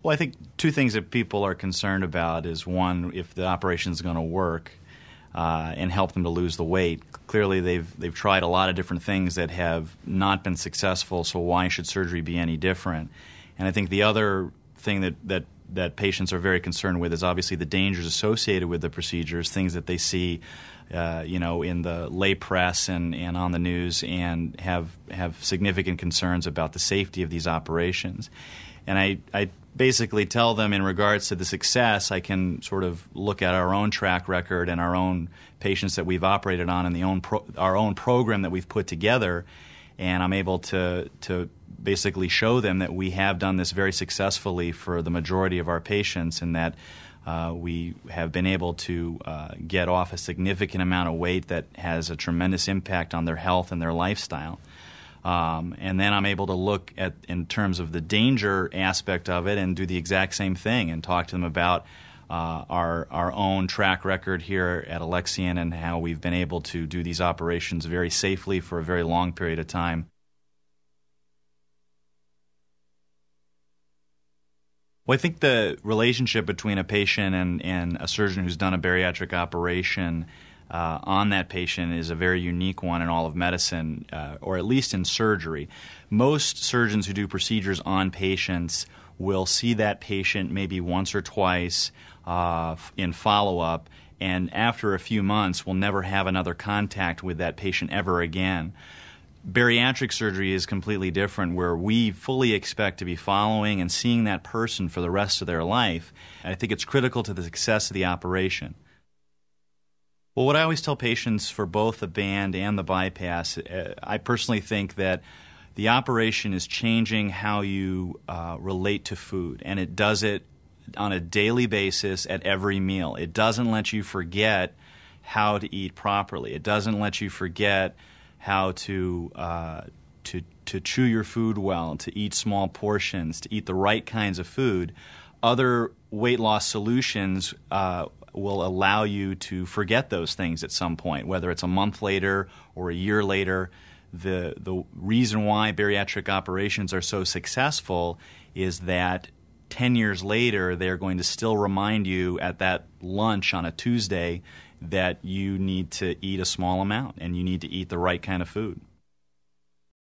Well, I think two things that people are concerned about is, one, if the operation is going to work and help them to lose the weight. Clearly, they've tried a lot of different things that have not been successful, so why should surgery be any different? And I think the other thing that patients are very concerned with is obviously the dangers associated with the procedures, things that they see in the lay press and on the news, and have significant concerns about the safety of these operations. And I basically tell them, in regards to the success, I can sort of look at our own track record and our own patients that we've operated on and our own program that we've put together, and I'm able to basically show them that we have done this very successfully for the majority of our patients, and that we have been able to get off a significant amount of weight that has a tremendous impact on their health and their lifestyle. And then I'm able to look at, in terms of the danger aspect of it, and do the exact same thing and talk to them about our own track record here at Alexian and how we've been able to do these operations very safely for a very long period of time. Well, I think the relationship between a patient and a surgeon who's done a bariatric operation on that patient is a very unique one in all of medicine, or at least in surgery. Most surgeons who do procedures on patients will see that patient maybe once or twice in follow-up, and after a few months will never have another contact with that patient ever again. Bariatric surgery is completely different, where we fully expect to be following and seeing that person for the rest of their life. And I think it's critical to the success of the operation. Well, what I always tell patients for both the band and the bypass, I personally think that the operation is changing how you relate to food, and it does it on a daily basis at every meal. It doesn't let you forget how to eat properly. It doesn't let you forget how to chew your food well, to eat small portions, to eat the right kinds of food. Other weight loss solutions will allow you to forget those things at some point, whether it's a month later or a year later. The reason why bariatric operations are so successful is that 10 years later, they're going to still remind you at that lunch on a Tuesday that you need to eat a small amount and you need to eat the right kind of food.